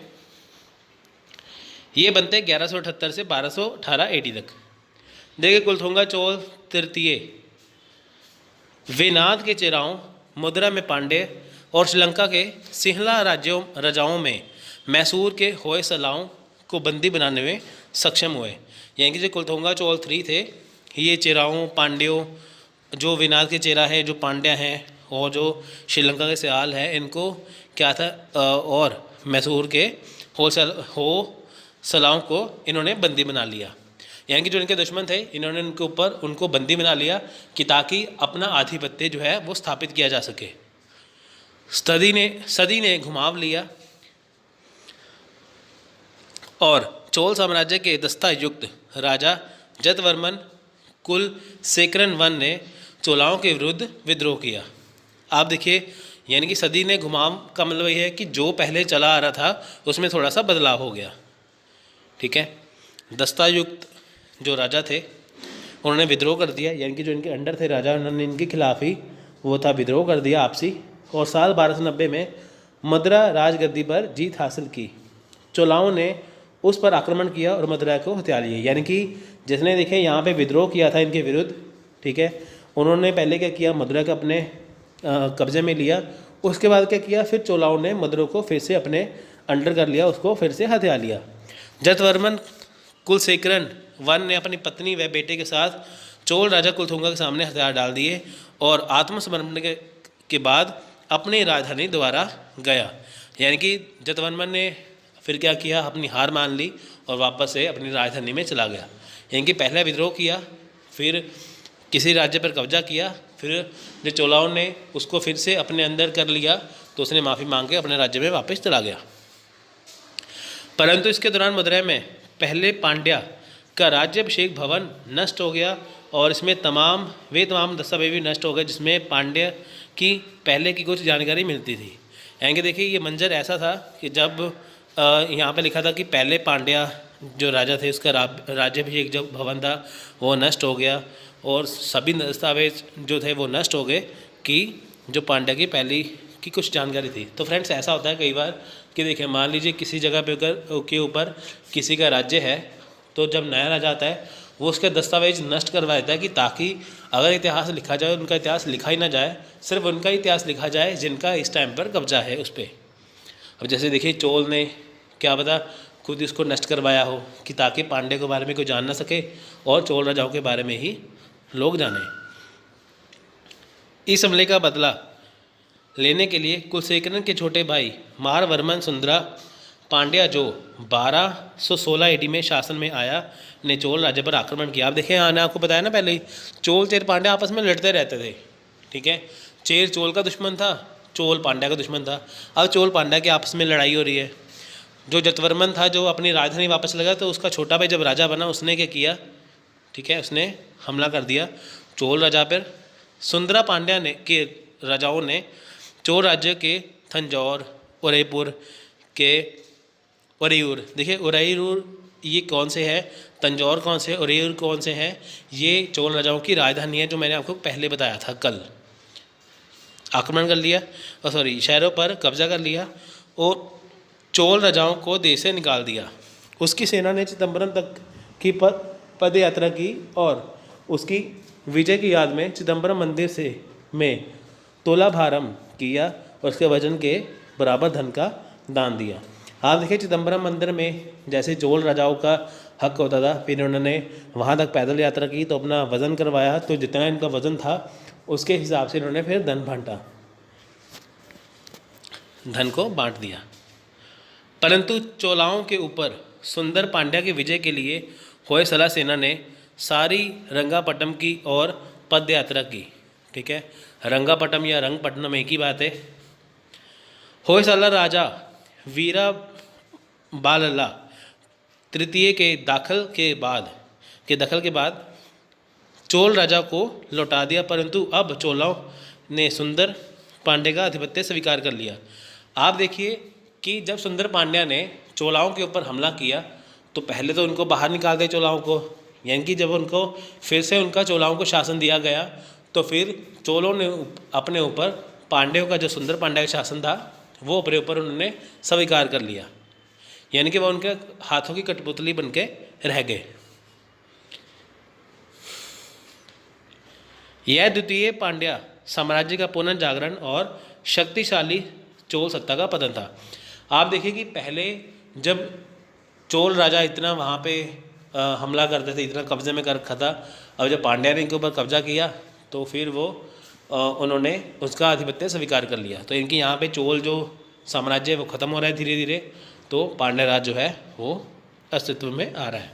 ये बनते 1178 से 1218 एडी तक। देखिए कुलोथोंगा चोल तृतीय वेनाद के चेराओं, मदुरा में पांड्य और श्रीलंका के सिंहला राजाओं में मैसूर के होयसलाओं को बंदी बनाने में सक्षम हुए। यानी कि जो कुलोथोंगा चोल 3 थे, ये चेराओं, पांड्यों, जो वेनाद के चेरा है, जो पांड्या हैं, और जो श्रीलंका के सियाल है, इनको क्या था? और मैसूर के होयसलाओं को इन्होंने बंदी बना लिया। यानी कि जो इनके दुश्मन थे, इन्होंने उनको बंदी बना लिया कि ताकि अपना आधिपत्य जो है वो स्थापित किया जा सके। सदी ने घुमाव लिया और चोल साम्राज्य के दस्ता युक्त राजा जतवर्मन कुलशेखरन I ने चोलाओं के विरुद्ध विद्रोह किया। आप देखिए, यानी कि सदी ने घुमाव का मतलब ये है कि जो पहले चला आ रहा था उसमें थोड़ा सा बदलाव हो गया, ठीक है। दस्ता युक्त जो राजा थे उन्होंने विद्रोह कर दिया, यानी कि जो इनके अंडर थे राजा, उन्होंने इनके खिलाफ ही वो था विद्रोह कर दिया आपसी, और साल 1290 में मदरा राजगद्दी पर जीत हासिल की। चोलाओं ने उस पर आक्रमण किया और मदुरै को हथिया लिया। यानी कि जिसने देखे यहाँ पे विद्रोह किया था इनके विरुद्ध, ठीक है, उन्होंने पहले क्या किया, मदुरै को अपने कब्जे में लिया। उसके बाद क्या किया, फिर चोलाओं ने मदुरै को फिर से अपने अंडर कर लिया, उसको फिर से हथिया लिया। जतवर्मन कुलशेखरन वन ने अपनी पत्नी व बेटे के साथ चोल राजा कुलथुंगा के सामने हथियार डाल दिए और आत्मसमर्पण के बाद अपनी राजधानी द्वारा गया। यानी कि जतवर्मन ने फिर क्या किया, अपनी हार मान ली और वापस से अपनी राजधानी में चला गया। यानी कि पहले विद्रोह किया, फिर किसी राज्य पर कब्जा किया, फिर जो चोलाओं ने उसको फिर से अपने अंदर कर लिया तो उसने माफ़ी मांग के अपने राज्य में वापस चला गया। परंतु इसके दौरान मदुरै में पहले पांड्या का राज्याभिषेक भवन नष्ट हो गया और इसमें तमाम दस्तावेज भी नष्ट हो गए जिसमें पांड्या की पहले की कुछ जानकारी मिलती थी। यानी कि देखिए ये मंजर ऐसा था कि जब यहाँ पे लिखा था कि पहले पांड्या जो राजा थे उसका राज्याभिषेक जो भवन था वो नष्ट हो गया और सभी दस्तावेज जो थे वो नष्ट हो गए कि जो पांड्या की पहली की कुछ जानकारी थी। तो फ्रेंड्स ऐसा होता है कई बार कि देखिए मान लीजिए किसी जगह पे के ऊपर किसी का राज्य है, तो जब नया राजा आता है वो उसके दस्तावेज नष्ट करवा देता है कि ताकि अगर इतिहास लिखा जाए उनका इतिहास लिखा ही ना जाए, सिर्फ उनका इतिहास लिखा जाए जिनका इस टाइम पर कब्जा है उस पर। अब जैसे देखिए चोल ने क्या पता खुद इसको नष्ट करवाया हो कि ताकि पांड्य के बारे में कोई जान ना सके और चोल राजाओं के बारे में ही लोग जाने। इस हमले का बदला लेने के लिए कुलशेखरन के छोटे भाई मारवर्मन सुंदरा पांड्या जो 1216 एडी में शासन में आया ने चोल राज्य पर आक्रमण किया। आप देखें मैंने आपको बताया ना पहले ही, चोल चेर पांड्या आपस में लड़ते रहते थे, ठीक है। चेर चोल का दुश्मन था, चोल पांड्या का दुश्मन था। अब चोल पांड्या के आपस में लड़ाई हो रही है। जो जतवर्मन था जो अपनी राजधानी वापस लगा तो उसका छोटा भाई जब राजा बना उसने क्या किया, ठीक है, उसने हमला कर दिया चोल राजा पर। सुंदरा पांड्या ने के राजाओं ने चोल राज्य के थंजौर, उदयपुर के उरैयूर, देखिए उरैयूर ये कौन से है, तंजौर कौन से, उरैयूर कौन से हैं, ये चोल राजाओं की राजधानी है जो मैंने आपको पहले बताया था कल। आक्रमण कर लिया और शहरों पर कब्जा कर लिया और चोल राजाओं को देश से निकाल दिया। उसकी सेना ने चिदम्बरम तक की पद यात्रा की और उसकी विजय की याद में चिदम्बरम मंदिर से में तुलाभारम किया और उसके वजन के बराबर धन का दान दिया। आप देखिए चिदम्बरम मंदिर में जैसे चोल राजाओं का हक होता था, फिर उन्होंने वहाँ तक पैदल यात्रा की तो अपना वज़न करवाया, तो जितना इनका वज़न था उसके हिसाब से इन्होंने फिर धन को बांट दिया। परंतु चोलाओं के ऊपर सुंदर पांड्या की विजय के लिए होयसला सेना ने सारी रंगापट्टम की और पद यात्रा की, ठीक है। रंगापट्टम या रंगपट्टनम एक ही बात है। होयसला राजा वीरा बालला तृतीय के दखल के बाद चोल राजा को लौटा दिया, परंतु अब चोलाओं ने सुंदर पांड्या का आधिपत्य स्वीकार कर लिया। आप देखिए कि जब सुंदर पांड्या ने चोलाओं के ऊपर हमला किया तो पहले तो उनको बाहर निकाल दिया चोलाओं को, यानी कि जब उनको फिर से उनका चोलाओं को शासन दिया गया तो फिर चोलों ने अपने ऊपर पांड्यों का जो सुंदर पांड्या का शासन था वो अपने ऊपर उन्होंने स्वीकार कर लिया, यानी कि वह उनके हाथों की कठपुतली बन के रह गए। यह द्वितीय पांड्या साम्राज्य का पुनर्जागरण और शक्तिशाली चोल सत्ता का पतन था। आप देखिए कि पहले जब चोल राजा इतना वहाँ पे हमला करते थे, इतना कब्जे में कर रखा था, अब जब पांड्या ने इनके ऊपर कब्जा किया तो फिर वो उन्होंने उसका आधिपत्य स्वीकार कर लिया। तो इनकी यहाँ पे चोल जो साम्राज्य है वो ख़त्म हो रहा है धीरे धीरे, तो पांड्या राज जो है वो अस्तित्व में आ रहा है।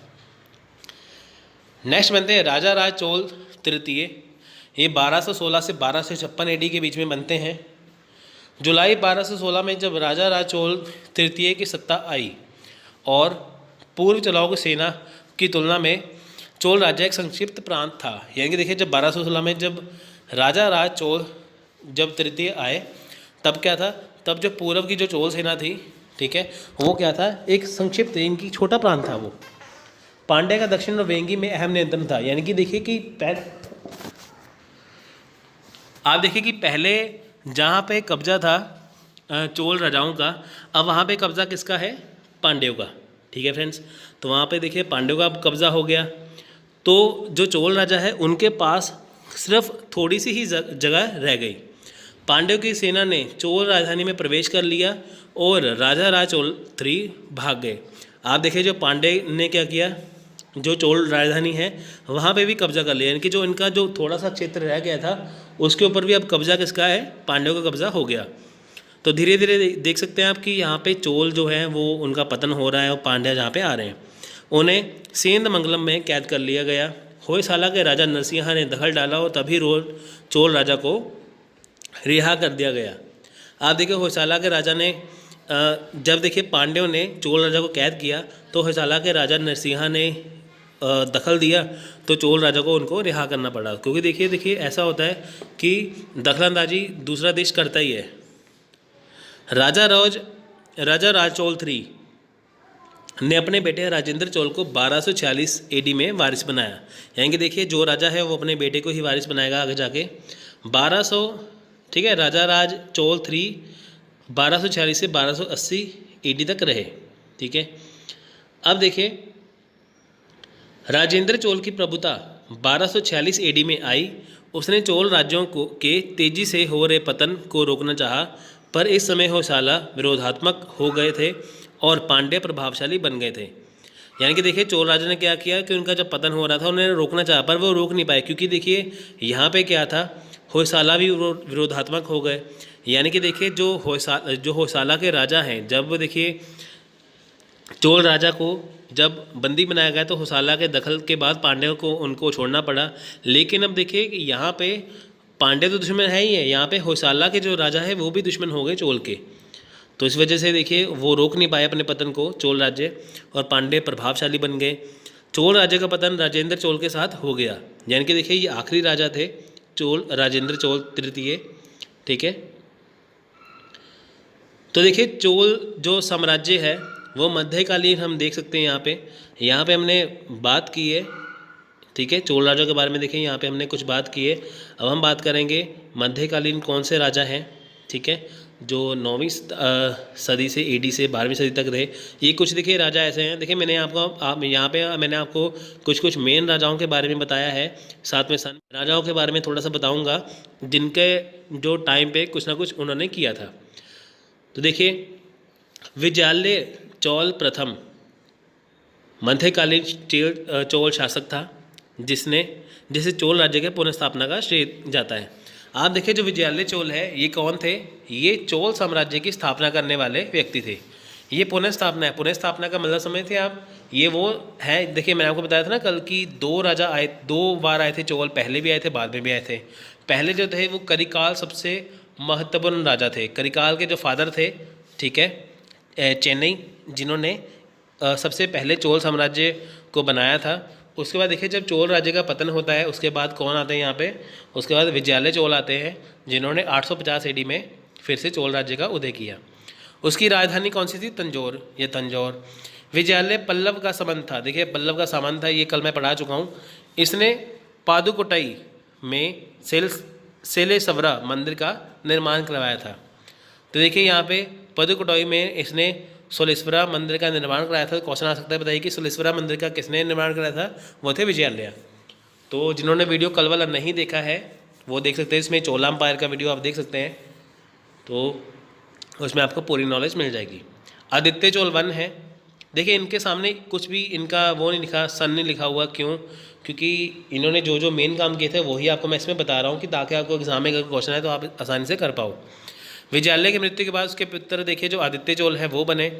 नेक्स्ट बनते हैं राजा राज चोल तृतीय। ये 1216 से 1256 एडी के बीच में बनते हैं। जुलाई 1216 में जब राजा राज चोल तृतीय की सत्ता आई और पूर्व चोलाओं की सेना की तुलना में चोल राज्य एक संक्षिप्त प्रांत था। यानी कि देखिए जब 1216 में जब राजा राज चोल जब तृतीय आए तब क्या था, तब जो पूर्व की जो चोल सेना थी, ठीक है, वो क्या था, एक संक्षिप्त इनकी छोटा प्रांत था वो। पांड्या का दक्षिण और वेंगी में अहम नियंत्रण था। यानी कि देखिए कि आप देखिए कि पहले जहाँ पे कब्जा था चोल राजाओं का, अब वहाँ पे कब्जा किसका है? पांड्यों का। ठीक है फ्रेंड्स, तो वहाँ पे देखिए पांड्यों का कब्जा हो गया। तो जो चोल राजा है उनके पास सिर्फ थोड़ी सी ही जगह रह गई। पांड्यों की सेना ने चोल राजधानी में प्रवेश कर लिया और राजा राज चोल 3 भाग गए। आप देखिए जो पांड्य ने क्या किया, जो चोल राजधानी है वहाँ पे भी कब्जा कर लिया। यानी कि जो इनका जो थोड़ा सा क्षेत्र रह गया था उसके ऊपर भी अब कब्जा किसका है? पांड्यों का कब्जा हो गया। तो धीरे धीरे देख सकते हैं आप कि यहाँ पे चोल जो है वो उनका पतन हो रहा है और पांड्या जहाँ पे आ रहे हैं। उन्हें सेंधमंगलम में कैद कर लिया गया। होयसाला के राजा नरसिंहा ने दखल डाला और तभी चोल राजा को रिहा कर दिया गया। आप देखिए होयसाला के राजा ने जब देखिए पांड्यों ने चोल राजा को कैद किया तो होयसाला के राजा नरसिंहा ने दखल दिया, तो चोल राजा को उनको रिहा करना पड़ा। क्योंकि देखिए ऐसा होता है कि दखलंदाजी दूसरा देश करता ही है। राजा राज चोल 3 ने अपने बेटे राजेंद्र चोल को 1246 एडी में वारिस बनाया। यानी कि देखिए जो राजा है वो अपने बेटे को ही वारिस बनाएगा आगे जाके। 1200, ठीक है, राजा राज चोल 3 1246 से 1280 एडी तक रहे। ठीक है, अब देखिए राजेंद्र चोल की प्रभुता 1246 एडी में आई। उसने चोल राज्यों के तेजी से हो रहे पतन को रोकना चाहा, पर इस समय होयसाला विरोधात्मक हो गए थे और पांड्य प्रभावशाली बन गए थे। यानी कि देखिए चोल राजा ने क्या किया कि उनका जब पतन हो रहा था उन्हें रोकना चाहा, पर वो रोक नहीं पाए। क्योंकि देखिए यहाँ पे क्या था, होयसाला भी विरोधात्मक हो गए। यानी कि देखिए जो होयसाला के राजा हैं, जब देखिए चोल राजा को जब बंदी बनाया गया तो होयसाला के दखल के बाद पांड्यों को उनको छोड़ना पड़ा। लेकिन अब देखिए कि यहाँ पे पांड्य तो दुश्मन है ही है, यहाँ पे होयसाला के जो राजा है वो भी दुश्मन हो गए चोल के। तो इस वजह से देखिए वो रोक नहीं पाए अपने पतन को चोल राज्य, और पांड्य प्रभावशाली बन गए। चोल राज्य का पतन राजेंद्र चोल के साथ हो गया। यानी कि देखिए ये आखिरी राजा थे चोल, राजेंद्र चोल तृतीय। ठीक है, तो देखिए चोल जो साम्राज्य है वो मध्यकालीन हम देख सकते हैं। यहाँ पे हमने बात की है। ठीक है, चोल राजा के बारे में देखिए यहाँ पे हमने कुछ बात की है। अब हम बात करेंगे मध्यकालीन कौन से राजा हैं। ठीक है, जो 9वीं सदी से एडी से 12वीं सदी तक रहे। ये कुछ देखिए राजा ऐसे हैं। देखिए मैंने यहाँ पे मैंने आपको कुछ मेन राजाओं के बारे में बताया है, साथ में सन राजाओं के बारे में थोड़ा सा बताऊँगा जिनके जो टाइम पे कुछ ना कुछ उन्होंने किया था। तो देखिए विजयालय चोल प्रथम मध्यकालीन चोल शासक था जिसे चोल राज्य के पुनर्स्थापना का श्रेय जाता है। आप देखिए जो विजयालय चोल है ये कौन थे? ये चोल साम्राज्य की स्थापना करने वाले व्यक्ति थे। ये पुनर्स्थापना है, पुनर्स्थापना का मतलब समझते हैं आप, ये वो है। देखिए मैंने आपको बताया था ना कल की 2 राजा आए, 2 बार आए थे चोल, पहले भी आए थे बाद में भी आए थे। पहले जो थे वो करिकाल सबसे महत्वपूर्ण राजा थे। करिकाल के जो फादर थे, ठीक है, चेन्नई, जिन्होंने सबसे पहले चोल साम्राज्य को बनाया था। उसके बाद देखिए जब चोल राज्य का पतन होता है उसके बाद कौन आते हैं यहाँ पे? उसके बाद विजयालय चोल आते हैं जिन्होंने 850 एडी में फिर से चोल राज्य का उदय किया। उसकी राजधानी कौन सी थी? तंजौर। ये तंजौर। विजयालय पल्लव का सामंत था। देखिए पल्लव का सामंत था, ये कल मैं पढ़ा चुका हूँ। इसने पादुकोट्टई में सेलेसवरा मंदिर का निर्माण करवाया था। तो देखिए यहाँ पे पादुकोट्टई में इसने सोलेश्वरा मंदिर का निर्माण कराया था। क्वेश्चन आ सकता है, बताइए कि सोलेश्वरा मंदिर का किसने निर्माण कराया था? वो थे विजयालय। तो जिन्होंने वीडियो कल वाला नहीं देखा है वो देख सकते हैं, इसमें चोला एम्पायर का वीडियो आप देख सकते हैं, तो उसमें आपको पूरी नॉलेज मिल जाएगी। आदित्य चोल 1 है। देखिए इनके सामने कुछ भी इनका वो नहीं लिखा, सन नहीं लिखा हुआ। क्यों? क्योंकि इन्होंने जो मेन काम किए थे वही आपको मैं इसमें बता रहा हूँ कि ताकि आपको एग्जाम में अगर क्वेश्चन है तो आप आसानी से कर पाओ। विजयालय की मृत्यु के बाद उसके पुत्र देखिए जो आदित्य चोल है वो बने।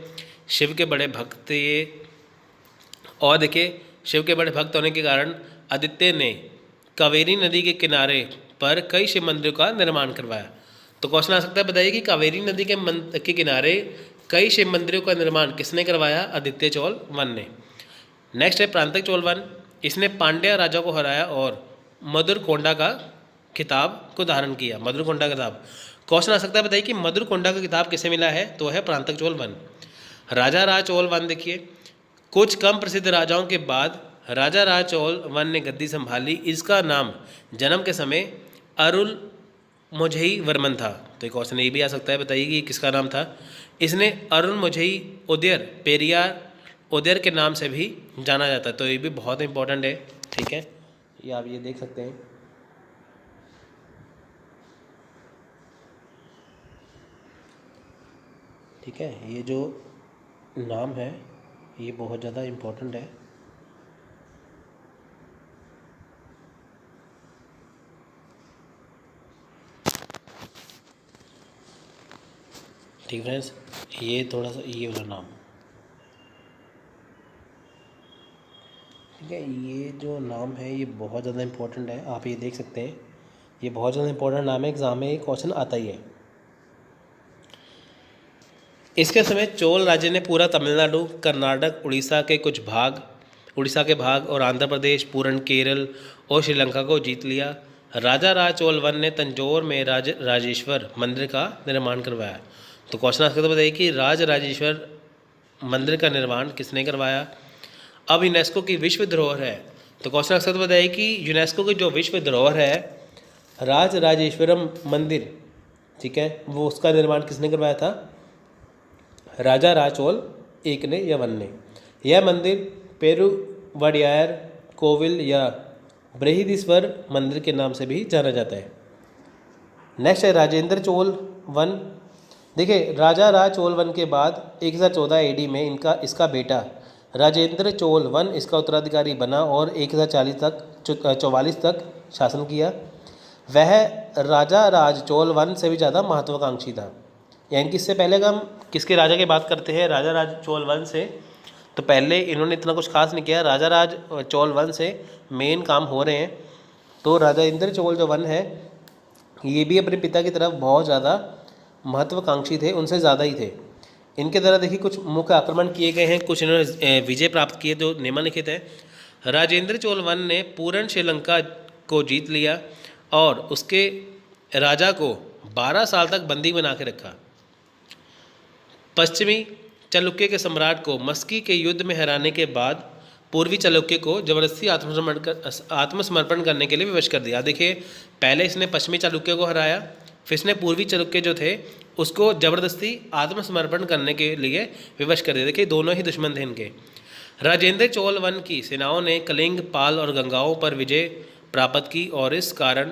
शिव के बड़े भक्त थे ये, और देखिए शिव के बड़े भक्त होने के कारण आदित्य ने कावेरी नदी के किनारे पर कई शिव मंदिरों का निर्माण करवाया। तो क्वेश्चन आ सकता है, बताइए कि कावेरी नदी के किनारे कई शिव मंदिरों का निर्माण किसने करवाया? आदित्य चोल 1 ने। नेक्स्ट है प्रांतक चोल 1। इसने पांड्या राजा को हराया और मधुरकोंडा का खिताब को धारण किया। मधुरकोंडा खिताब क्वेश्चन आ सकता है, बताइए कि मधुरकोंडा का खिताब किसे मिला है? तो है प्रांतक चोल 1। राजा राज चोल 1 देखिए कुछ कम प्रसिद्ध राजाओं के बाद राजा राज चोल वन ने गद्दी संभाली। इसका नाम जन्म के समय अरुल मोझई वर्मन था। तो एक क्वेश्चन ये भी आ सकता है, बताइए कि किसका नाम था। इसने अरुण मोझई उदयर पेरियार उदयर के नाम से भी जाना जाता है। तो ये भी बहुत इंपॉर्टेंट है, ठीक है, ये आप ये देख सकते हैं। ठीक है, ये जो नाम है ये बहुत ज़्यादा इम्पोर्टेंट है। ठीक फ्रेंड्स, ये थोड़ा सा ये वाला नाम, ठीक है, ये जो नाम है ये बहुत ज़्यादा इम्पोर्टेंट है, आप ये देख सकते हैं, ये बहुत ज़्यादा इम्पोर्टेंट नाम है, एग्ज़ाम में ये क्वेश्चन आता ही है। इसके समय चोल राज्य ने पूरा तमिलनाडु, कर्नाटक, उड़ीसा के भाग और आंध्र प्रदेश, पूर्ण केरल और श्रीलंका को जीत लिया। राजा राज चोल वन ने तंजौर में राजेश्वर मंदिर का निर्माण करवाया। तो क्वेश्चन आ सकता है, बताइए कि राजेश्वर मंदिर का निर्माण किसने करवाया। अब यूनेस्को की विश्व धरोहर है, तो क्वेश्चन आ सकता है, बताइए कि यूनेस्को की जो विश्व धरोहर है राजेश्वरम मंदिर, ठीक है, वो उसका निर्माण किसने करवाया था, राजा राज चोल एक ने या वन ने। यह मंदिर पेरुवड़ियार कोविल या बृहदीश्वर मंदिर के नाम से भी जाना जाता है। नेक्स्ट है राजेंद्र चोल वन। देखिए, राजा राज चोल वन के बाद 1014 एडी में इसका बेटा राजेंद्र चोल वन इसका उत्तराधिकारी बना और 1044 तक शासन किया। वह राजा राज चोल वन से भी ज़्यादा महत्वाकांक्षी था। यानी कि इससे पहले हम किसके राजा की बात करते हैं, राजा राज चोल वन से, तो पहले इन्होंने इतना कुछ खास नहीं किया। राजा राज चोल वन से मेन काम हो रहे हैं। तो राजा इंद्र चोल जो वन है ये भी अपने पिता की तरफ बहुत ज़्यादा महत्वाकांक्षी थे, उनसे ज़्यादा ही थे। इनके द्वारा देखिए कुछ मुख्य आक्रमण किए गए हैं, कुछ इन्होंने विजय प्राप्त किए जो निम्नलिखित है। राजेंद्र चोल वन ने पूर्ण श्रीलंका को जीत लिया और उसके राजा को 12 साल तक बंदी बना के रखा। पश्चिमी चालुक्य के सम्राट को मस्की के युद्ध में हराने के बाद पूर्वी चालुक्य को जबरदस्ती आत्मसमर्पण करने के लिए विवश कर दिया। देखिए, पहले इसने पश्चिमी चालुक्य को हराया, फिर इसने पूर्वी चालुक्य जो थे उसको जबरदस्ती आत्मसमर्पण करने के लिए विवश कर दिया। देखिए, दोनों ही दुश्मन थे इनके। राजेंद्र चोल वन की सेनाओं ने कलिंग, पाल और गंगाओं पर विजय प्राप्त की और इस कारण